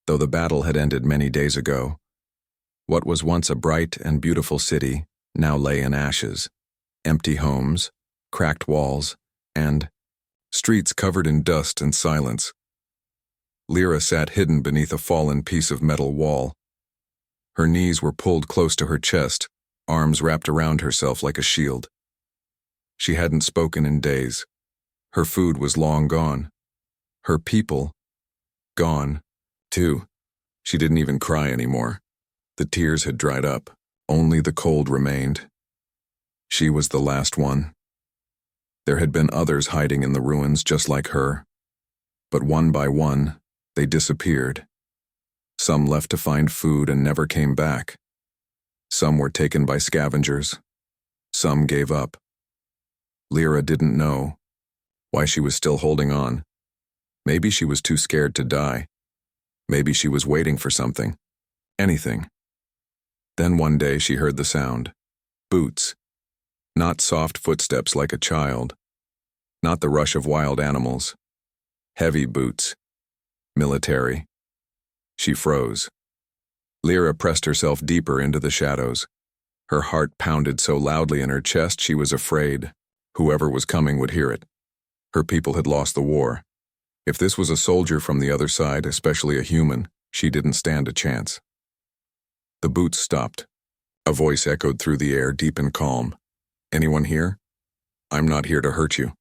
though the battle had ended many days ago. What was once a bright and beautiful city now lay in ashes. Empty homes, cracked walls, and streets covered in dust and silence. Lyra sat hidden beneath a fallen piece of metal wall. Her knees were pulled close to her chest, arms wrapped around herself like a shield. She hadn't spoken in days. Her food was long gone. Her people, gone, too. She didn't even cry anymore. The tears had dried up. Only the cold remained. She was the last one. There had been others hiding in the ruins just like her. But one by one, they disappeared. Some left to find food and never came back. Some were taken by scavengers. Some gave up. Lyra didn't know why she was still holding on. Maybe she was too scared to die. Maybe she was waiting for something. Anything. Then one day she heard the sound. Boots. Not soft footsteps like a child. Not the rush of wild animals. Heavy boots. Military. She froze. Lyra pressed herself deeper into the shadows. Her heart pounded so loudly in her chest she was afraid whoever was coming would hear it. Her people had lost the war. If this was a soldier from the other side, especially a human, she didn't stand a chance. The boots stopped. A voice echoed through the air, deep and calm. "Anyone here? I'm not here to hurt you."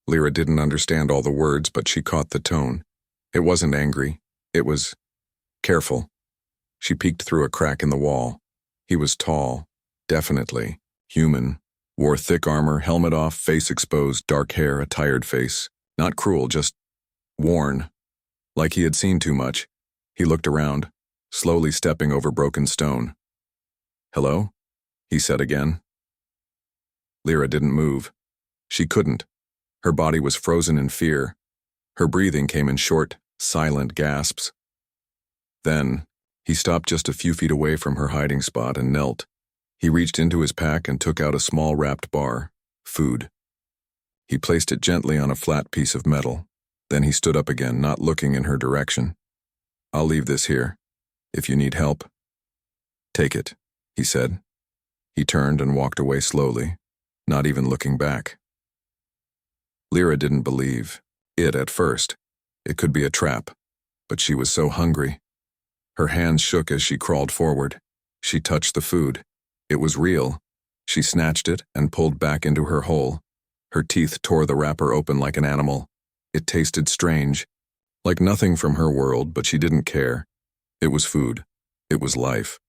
Lyra didn't understand all the words, but she caught the tone. It wasn't angry. It was careful. She peeked through a crack in the wall. He was tall, definitely, human, wore thick armor, helmet off, face exposed, dark hair, a tired face. Not cruel, just worn. Like he had seen too much. He looked around, slowly stepping over broken stone. "Hello?" he said again. Lyra didn't move. She couldn't. Her body was frozen in fear. Her breathing came in short, silent gasps. Then, he stopped just a few feet away from her hiding spot and knelt. He reached into his pack and took out a small wrapped bar, food. He placed it gently on a flat piece of metal. Then he stood up again, not looking in her direction. "I'll leave this here. If you need help, take it," he said. He turned and walked away slowly, not even looking back. Lyra didn't believe it at first. It could be a trap, but she was so hungry. Her hands shook as she crawled forward. She touched the food. It was real. She snatched it and pulled back into her hole. Her teeth tore the wrapper open like an animal. It tasted strange, like nothing from her world, but she didn't care. It was food. It was life.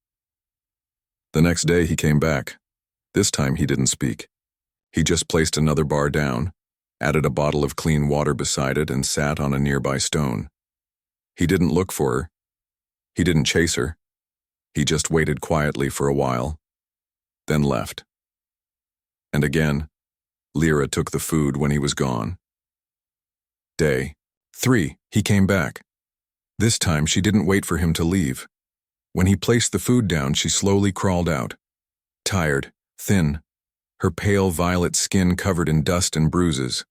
The next day he came back. This time he didn't speak. He just placed another bar down, added a bottle of clean water beside it, and sat on a nearby stone. He didn't look for her. He didn't chase her. He just waited quietly for a while, then left. And again, Lyra took the food when he was gone. Day 3, he came back. This time she didn't wait for him to leave. When he placed the food down, she slowly crawled out. Tired, thin, her pale violet skin covered in dust and bruises.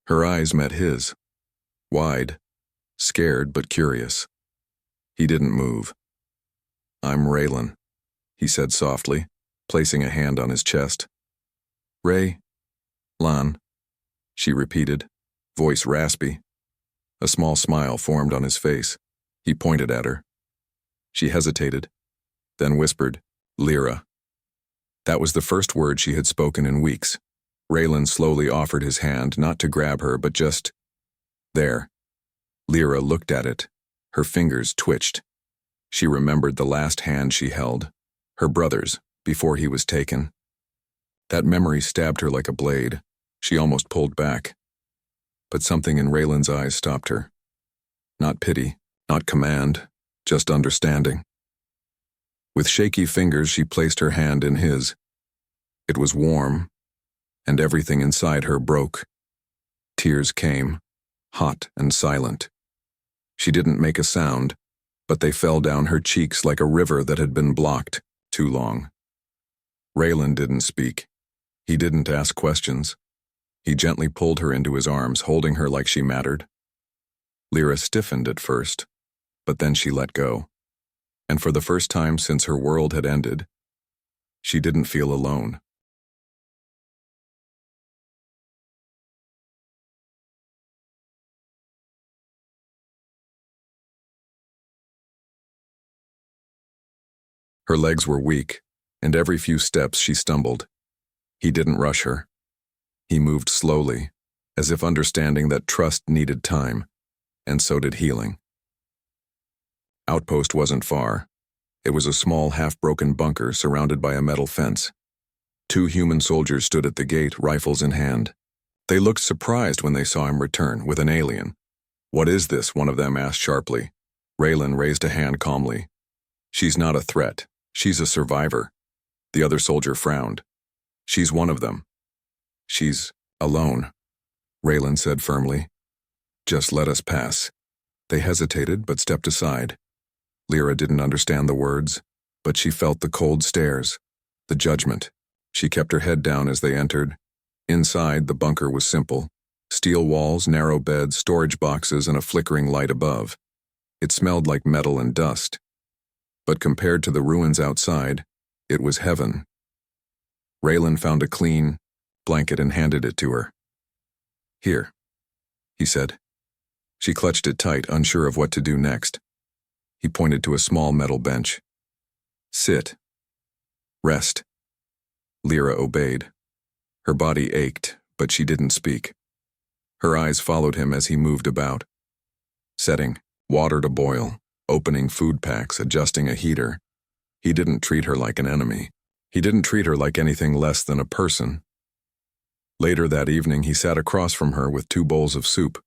Her eyes met his. Wide, scared but curious. He didn't move. "I'm Raylan," he said softly, placing a hand on his chest. "Lan," she repeated, voice raspy. A small smile formed on his face. He pointed at her. She hesitated, then whispered, "Lyra." That was the first word she had spoken in weeks. Raylan slowly offered his hand, not to grab her, but just there. Lyra looked at it. Her fingers twitched. She remembered the last hand she held, her brother's, before he was taken. That memory stabbed her like a blade. She almost pulled back. But something in Raylan's eyes stopped her. Not pity, not command, just understanding. With shaky fingers, she placed her hand in his. It was warm, and everything inside her broke. Tears came, hot and silent. She didn't make a sound, but they fell down her cheeks like a river that had been blocked too long. Raylan didn't speak. He didn't ask questions. He gently pulled her into his arms, holding her like she mattered. Lyra stiffened at first, But then she let go. And for the first time since her world had ended, she didn't feel alone. Her legs were weak, and every few steps she stumbled. He didn't rush her. He moved slowly, as if understanding that trust needed time, and so did healing. Outpost wasn't far. It was a small, half-broken bunker surrounded by a metal fence. 2 human soldiers stood at the gate, rifles in hand. They looked surprised when they saw him return with an alien. "What is this?" one of them asked sharply. Raylan raised a hand calmly. "She's not a threat. She's a survivor." The other soldier frowned. "She's one of them." "She's alone," Raylan said firmly. "Just let us pass." They hesitated but stepped aside. Lyra didn't understand the words, but she felt the cold stares, the judgment. She kept her head down as they entered. Inside, the bunker was simple. Steel walls, narrow beds, storage boxes, and a flickering light above. It smelled like metal and dust. But compared to the ruins outside, it was heaven. Raylan found a clean blanket and handed it to her. "Here," he said. She clutched it tight, unsure of what to do next. He pointed to a small metal bench. "Sit. Rest." Lyra obeyed. Her body ached, but she didn't speak. Her eyes followed him as he moved about. Setting water to boil, opening food packs, adjusting a heater. He didn't treat her like an enemy. He didn't treat her like anything less than a person. Later that evening, he sat across from her with 2 bowls of soup.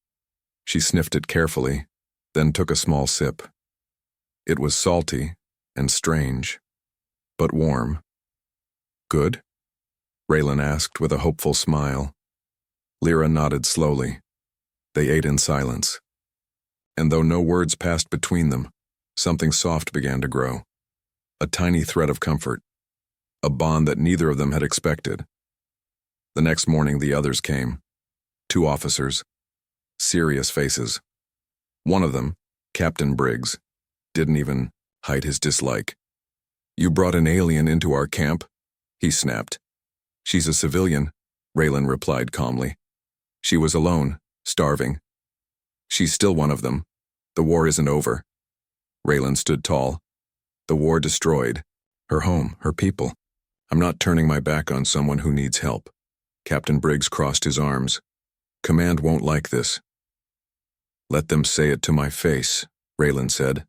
She sniffed it carefully, then took a small sip. It was salty and strange, but warm. "Good?" Raylan asked with a hopeful smile. Lyra nodded slowly. They ate in silence. And though no words passed between them, something soft began to grow. A tiny thread of comfort. A bond that neither of them had expected. The next morning the others came. 2 officers. Serious faces. One of them, Captain Briggs, didn't even hide his dislike. "You brought an alien into our camp?" he snapped. "She's a civilian," Raylan replied calmly. "She was alone, starving. She's still one of them. The war isn't over." Raylan stood tall. "The war destroyed her home, her people. I'm not turning my back on someone who needs help." Captain Briggs crossed his arms. "Command won't like this." "Let them say it to my face," Raylan said.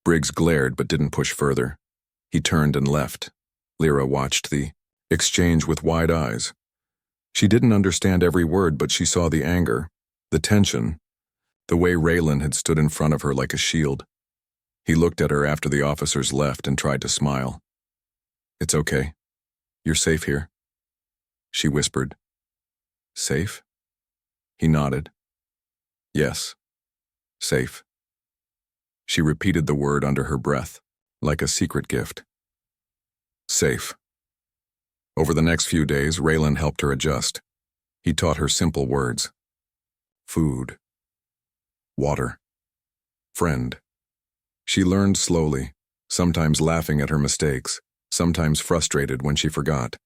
Briggs glared but didn't push further. He turned and left. Lyra watched the exchange with wide eyes. She didn't understand every word, but she saw the anger, the tension, the way Raylan had stood in front of her like a shield. He looked at her after the officers left and tried to smile. "It's okay. You're safe here," she whispered. "Safe?" He nodded. "Yes, safe." She repeated the word under her breath, like a secret gift. Safe. Over the next few days, Raylan helped her adjust. He taught her simple words. Food. Water. Friend. She learned slowly, sometimes laughing at her mistakes, sometimes frustrated when she forgot.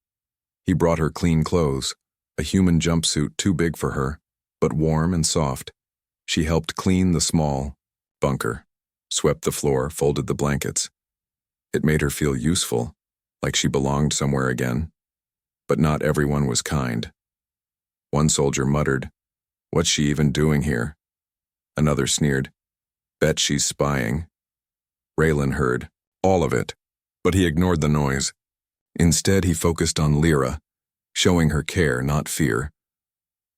He brought her clean clothes, a human jumpsuit too big for her, but warm and soft. She helped clean the small bunker, swept the floor, folded the blankets. It made her feel useful, like she belonged somewhere again. But not everyone was kind. One soldier muttered, "What's she even doing here?" Another sneered, "Bet she's spying." Raylan heard all of it, but he ignored the noise. Instead, he focused on Lyra, showing her care, not fear.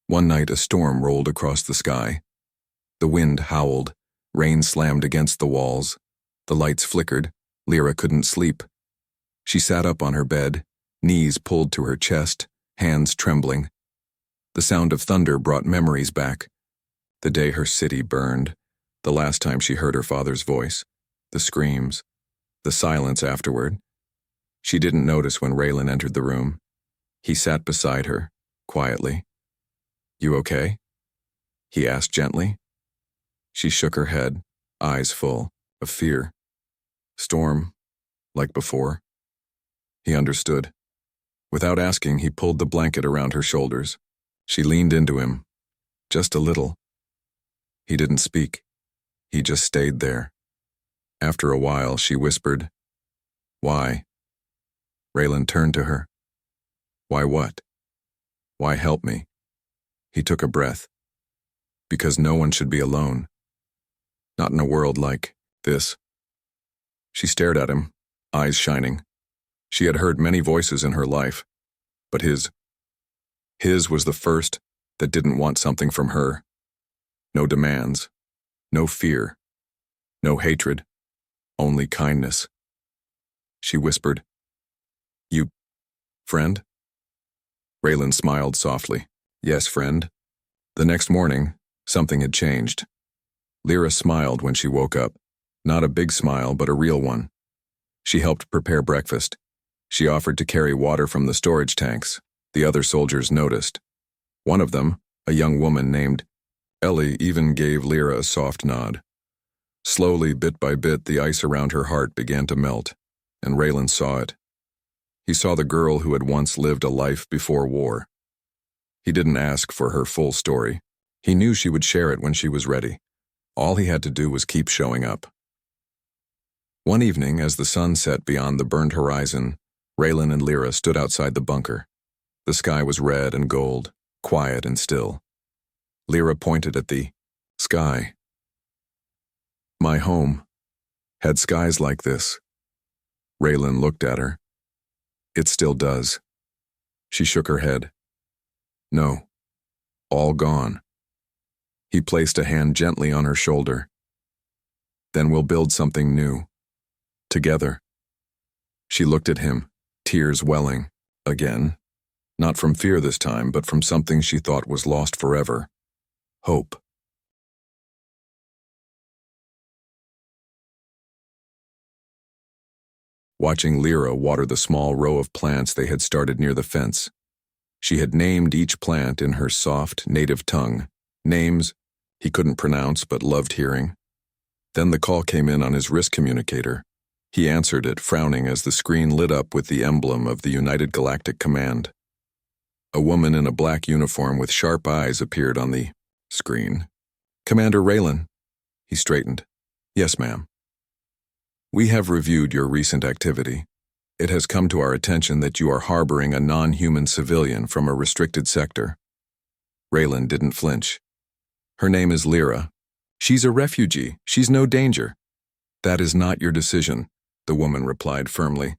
One night, a storm rolled across the sky. The wind howled, rain slammed against the walls. The lights flickered. Lyra couldn't sleep. She sat up on her bed, knees pulled to her chest, hands trembling. The sound of thunder brought memories back. The day her city burned, the last time she heard her father's voice, the screams, the silence afterward. She didn't notice when Raylan entered the room. He sat beside her, quietly. "You okay?" he asked gently. She shook her head, eyes full. of fear. Storm, like before. He understood. Without asking, he pulled the blanket around her shoulders. She leaned into him, just a little. He didn't speak. He just stayed there. After a while, she whispered, "Why?" Raylan turned to her. "Why what? Why help me?" He took a breath. "Because no one should be alone. Not in a world like this." She stared at him, eyes shining. She had heard many voices in her life, but his was the first that didn't want something from her. No demands, no fear, no hatred, only kindness. She whispered, "You, friend?" Raylan smiled softly. "Yes, friend." The next morning, something had changed. Lyra smiled when she woke up. Not a big smile, but a real one. She helped prepare breakfast. She offered to carry water from the storage tanks. The other soldiers noticed. One of them, a young woman named Ellie, even gave Lyra a soft nod. Slowly, bit by bit, the ice around her heart began to melt, and Raylan saw it. He saw the girl who had once lived a life before war. He didn't ask for her full story. He knew she would share it when she was ready. All he had to do was keep showing up. One evening, as the sun set beyond the burned horizon, Raylan and Lyra stood outside the bunker. The sky was red and gold, quiet and still. Lyra pointed at the sky. "My home had skies like this." Raylan looked at her. "It still does." She shook her head. "No, all gone." He placed a hand gently on her shoulder. "Then we'll build something new. Together." She looked at him, tears welling, again. Not from fear this time, but from something she thought was lost forever. Hope. Watching Lyra water the small row of plants they had started near the fence. She had named each plant in her soft, native tongue, names he couldn't pronounce but loved hearing. Then the call came in on his wrist communicator. He answered it, frowning as the screen lit up with the emblem of the United Galactic Command. A woman in a black uniform with sharp eyes appeared on the screen. "Commander Raylan." He straightened. "Yes, ma'am." "We have reviewed your recent activity. It has come to our attention that you are harboring a non-human civilian from a restricted sector." Raylan didn't flinch. "Her name is Lyra. She's a refugee. She's no danger." "That is not your decision," the woman replied firmly.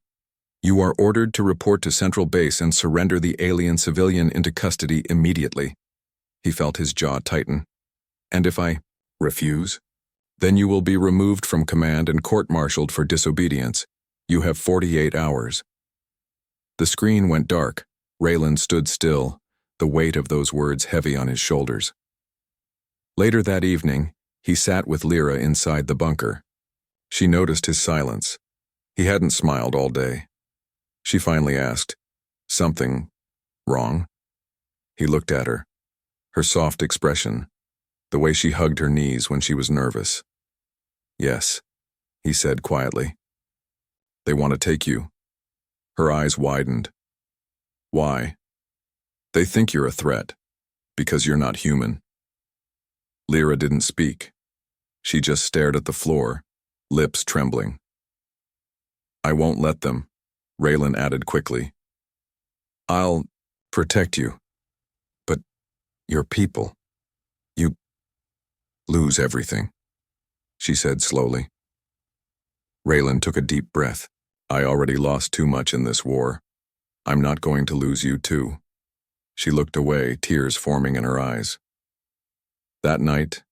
"You are ordered to report to Central Base and surrender the alien civilian into custody immediately." He felt his jaw tighten. "And if I refuse? Then you will be removed from command and court-martialed for disobedience. You have 48 hours. The screen went dark. Raylan stood still, the weight of those words heavy on his shoulders. Later that evening, he sat with Lyra inside the bunker. She noticed his silence. He hadn't smiled all day. She finally asked, "Something wrong?" He looked at her. Her soft expression, the way she hugged her knees when she was nervous. "Yes," he said quietly. "They want to take you." Her eyes widened. "Why?" "They think you're a threat, because you're not human." Lyra didn't speak. She just stared at the floor, lips trembling. "I won't let them," Raylan added quickly. "I'll protect you. But your people, you lose everything," she said slowly. Raylan took a deep breath. "I already lost too much in this war. I'm not going to lose you too." She looked away, tears forming in her eyes. That night,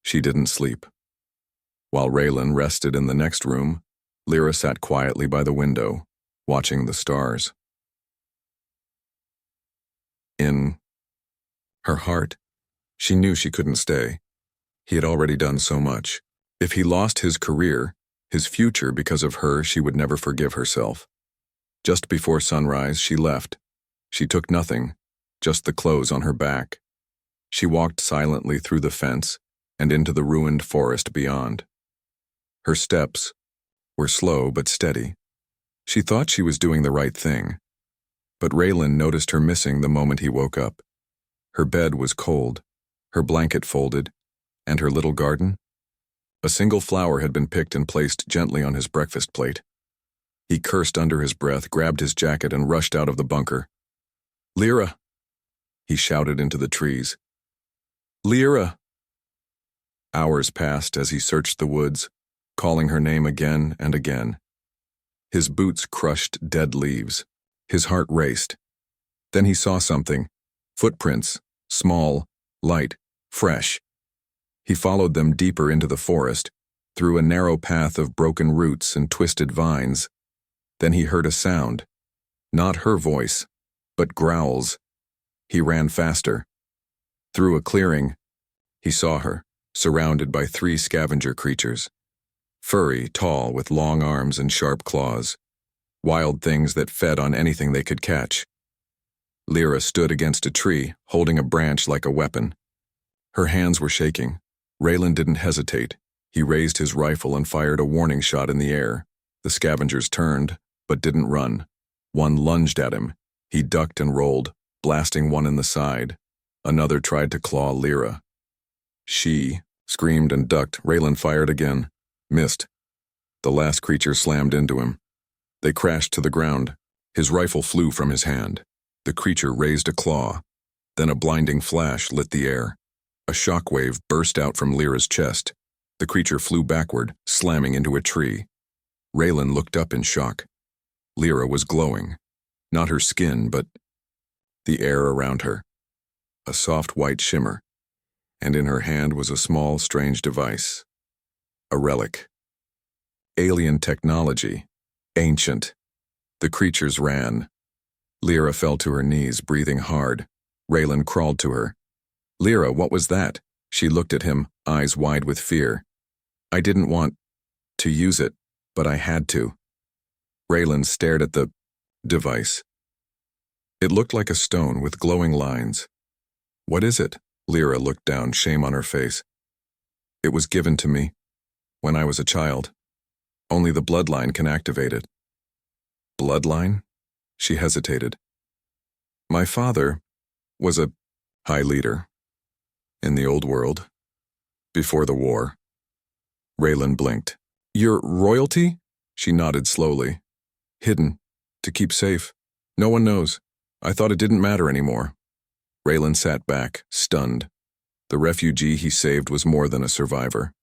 she didn't sleep. While Raylan rested in the next room, Lyra sat quietly by the window, watching the stars. In her heart, she knew she couldn't stay. He had already done so much. If he lost his career, his future because of her, she would never forgive herself. Just before sunrise, she left. She took nothing, just the clothes on her back. She walked silently through the fence and into the ruined forest beyond. Her steps were slow but steady. She thought she was doing the right thing, but Raylan noticed her missing the moment he woke up. Her bed was cold, her blanket folded, and her little garden? A single flower had been picked and placed gently on his breakfast plate. He cursed under his breath, grabbed his jacket, and rushed out of the bunker. "Lyra!" he shouted into the trees. "Lyra!" Hours passed as he searched the woods, calling her name again and again. His boots crushed dead leaves. His heart raced. Then he saw something. Footprints, small, light, fresh. He followed them deeper into the forest, through a narrow path of broken roots and twisted vines. Then he heard a sound. Not her voice, but growls. He ran faster. Through a clearing, he saw her, surrounded by 3 scavenger creatures. Furry, tall, with long arms and sharp claws. Wild things that fed on anything they could catch. Lyra stood against a tree, holding a branch like a weapon. Her hands were shaking. Raylan didn't hesitate. He raised his rifle and fired a warning shot in the air. The scavengers turned, but didn't run. One lunged at him. He ducked and rolled, blasting one in the side. Another tried to claw Lyra. She screamed and ducked. Raylan fired again. Missed. The last creature slammed into him. They crashed to the ground. His rifle flew from his hand. The creature raised a claw. Then a blinding flash lit the air. A shockwave burst out from Lyra's chest. The creature flew backward, slamming into a tree. Raylan looked up in shock. Lyra was glowing. Not her skin, but the air around her. A soft white shimmer. And in her hand was a small, strange device. A relic. Alien technology. Ancient. The creatures ran. Lyra fell to her knees, breathing hard. Raylan crawled to her. "Lyra, what was that?" She looked at him, eyes wide with fear. "I didn't want to use it, but I had to." Raylan stared at the device. It looked like a stone with glowing lines. "What is it?" Lyra looked down, shame on her face. "It was given to me when I was a child. Only the bloodline can activate it." "Bloodline?" She hesitated. "My father was a high leader in the old world, before the war." Raylan blinked. "Your royalty?" She nodded slowly. "Hidden, to keep safe. No one knows. I thought it didn't matter anymore." Raylan sat back, stunned. The refugee he saved was more than a survivor.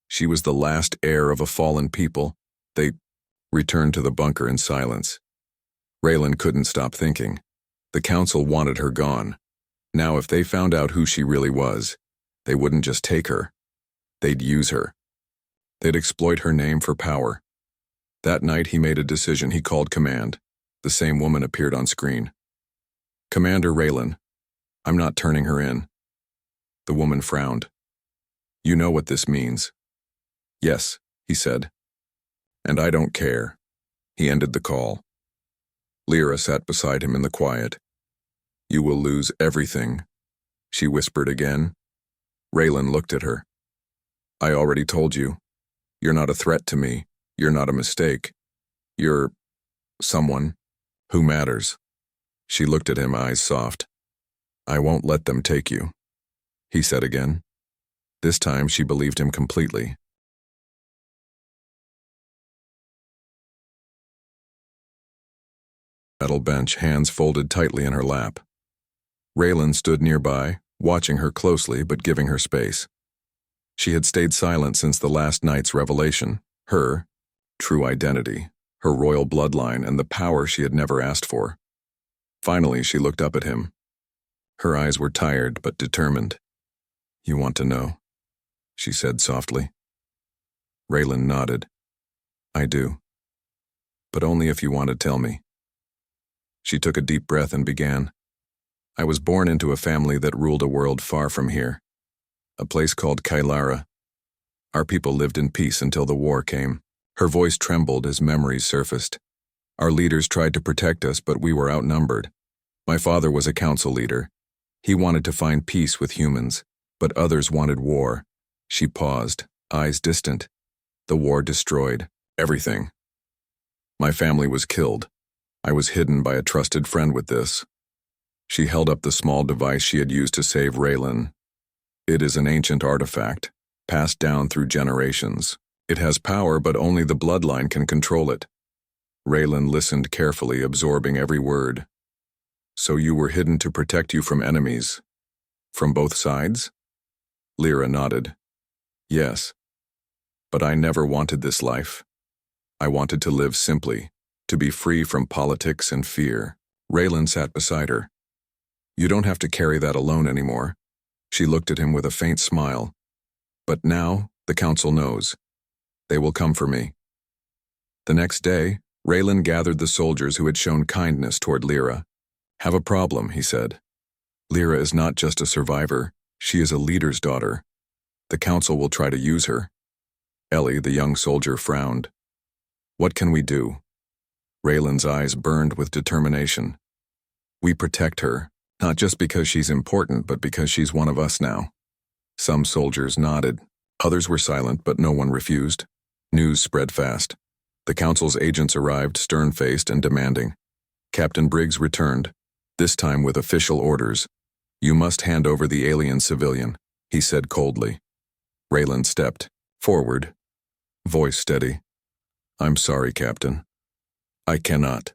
She was the last heir of a fallen people. They returned to the bunker in silence. Raylan couldn't stop thinking. The council wanted her gone. Now if they found out who she really was, they wouldn't just take her. They'd use her. They'd exploit her name for power. That night he made a decision. He called command. The same woman appeared on screen. "Commander Raylan, I'm not turning her in." The woman frowned. "You know what this means." "Yes," he said. "And I don't care." He ended the call. Lyra sat beside him in the quiet. "You will lose everything," she whispered again. Raylan looked at her. "I already told you. You're not a threat to me. You're not a mistake. You're someone who matters." She looked at him, eyes soft. "I won't let them take you," he said again. This time she believed him completely. Metal bench, hands folded tightly in her lap. Raylan stood nearby, watching her closely but giving her space. She had stayed silent since the last night's revelation, her true identity, her royal bloodline, and the power she had never asked for. Finally, she looked up at him. Her eyes were tired but determined. "You want to know?" she said softly. Raylan nodded. "I do. But only if you want to tell me." She took a deep breath and began. "I was born into a family that ruled a world far from here, a place called Kailara. Our people lived in peace until the war came." Her voice trembled as memories surfaced. "Our leaders tried to protect us, but we were outnumbered. My father was a council leader. He wanted to find peace with humans, but others wanted war." She paused, eyes distant. The war destroyed everything. My family was killed. I was hidden by a trusted friend with this. She held up the small device she had used to save Raylan. It is an ancient artifact, passed down through generations. It has power, but only the bloodline can control it. Raylan listened carefully, absorbing every word. So you were hidden to protect you from enemies? From both sides? Lyra nodded. Yes. But I never wanted this life. I wanted to live simply, to be free from politics and fear. Raylan sat beside her. You don't have to carry that alone anymore. She looked at him with a faint smile. But now, the council knows. They will come for me. The next day, Raylan gathered the soldiers who had shown kindness toward Lyra. Have a problem, he said. Lyra is not just a survivor, she is a leader's daughter. The council will try to use her. Ellie, the young soldier, frowned. What can we do? Raylan's eyes burned with determination. We protect her, not just because she's important, but because she's one of us now. Some soldiers nodded. Others were silent, but no one refused. News spread fast. The council's agents arrived, stern-faced and demanding. Captain Briggs returned, this time with official orders. You must hand over the alien civilian, he said coldly. Raylan stepped forward, voice steady. I'm sorry, Captain. I cannot.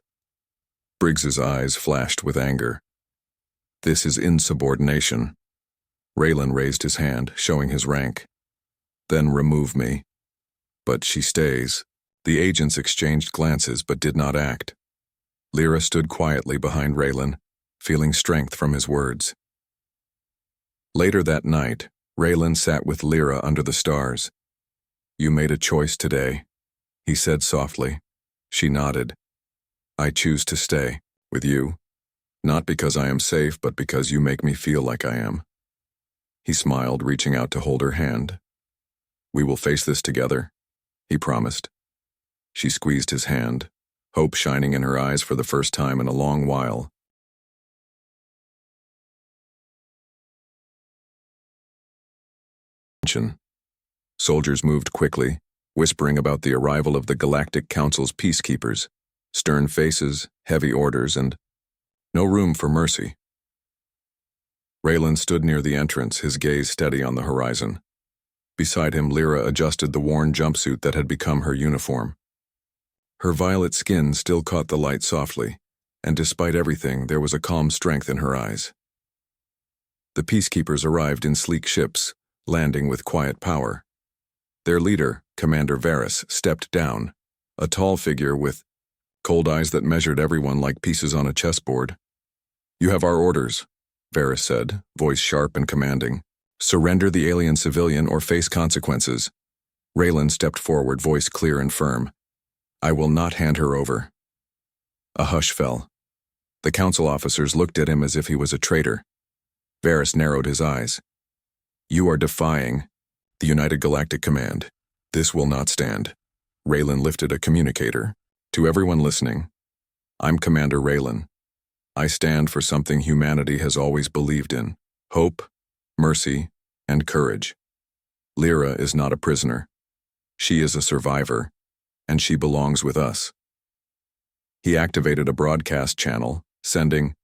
Briggs's eyes flashed with anger. This is insubordination. Raylan raised his hand, showing his rank. Then remove me. But she stays. The agents exchanged glances but did not act. Lyra stood quietly behind Raylan, feeling strength from his words. Later that night, Raylan sat with Lyra under the stars. You made a choice today, he said softly. She nodded. I choose to stay with you, not because I am safe, but because you make me feel like I am. He smiled, reaching out to hold her hand. We will face this together, he promised. She squeezed his hand, hope shining in her eyes for the first time in a long while. Soldiers moved quickly, whispering about the arrival of the Galactic Council's peacekeepers, stern faces, heavy orders, and no room for mercy. Raylan stood near the entrance, his gaze steady on the horizon. Beside him, Lyra adjusted the worn jumpsuit that had become her uniform. Her violet skin still caught the light softly, and despite everything, there was a calm strength in her eyes. The peacekeepers arrived in sleek ships, landing with quiet power. Their leader, Commander Varys, stepped down, a tall figure with cold eyes that measured everyone like pieces on a chessboard. You have our orders, Varys said, voice sharp and commanding. Surrender the alien civilian or face consequences. Raylan stepped forward, voice clear and firm. I will not hand her over. A hush fell. The council officers looked at him as if he was a traitor. Varys narrowed his eyes. You are defying the United Galactic Command. This will not stand. Raylan lifted a communicator. To everyone listening, I'm Commander Raylan. I stand for something humanity has always believed in: hope, mercy, and courage. Lyra is not a prisoner. She is a survivor, and she belongs with us. He activated a broadcast channel, sending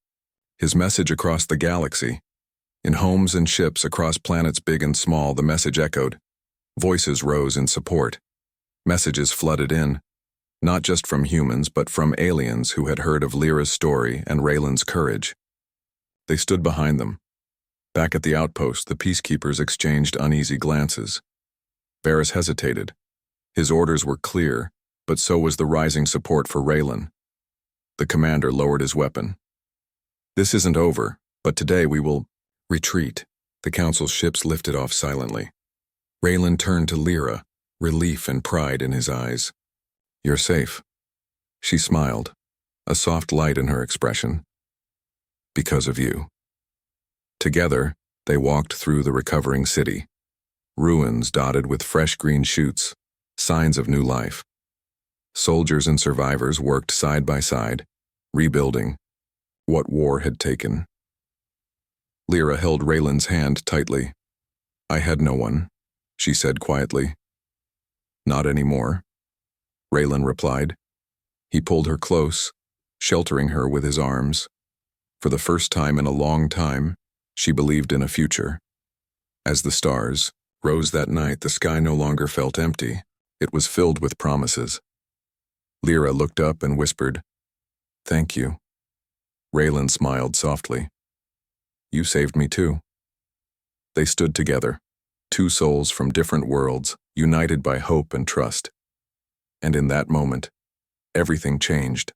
his message across the galaxy. In homes and ships across planets big and small, the message echoed. Voices rose in support. Messages flooded in, not just from humans, but from aliens who had heard of Lyra's story and Raylan's courage. They stood behind them. Back at the outpost, the peacekeepers exchanged uneasy glances. Varys hesitated. His orders were clear, but so was the rising support for Raylan. The commander lowered his weapon. This isn't over, but today we will retreat. The council's ships lifted off silently. Raylan turned to Lyra, relief and pride in his eyes. You're safe. She smiled, a soft light in her expression. Because of you. Together, they walked through the recovering city. Ruins dotted with fresh green shoots, signs of new life. Soldiers and survivors worked side by side, rebuilding what war had taken. Lyra held Raylan's hand tightly. I had no one, she said quietly. Not anymore, Raylan replied. He pulled her close, sheltering her with his arms. For the first time in a long time, she believed in a future. As the stars rose that night, the sky no longer felt empty. It was filled with promises. Lyra looked up and whispered, "Thank you." Raylan smiled softly. "You saved me too." They stood together, two souls from different worlds, united by hope and trust. And in that moment, everything changed.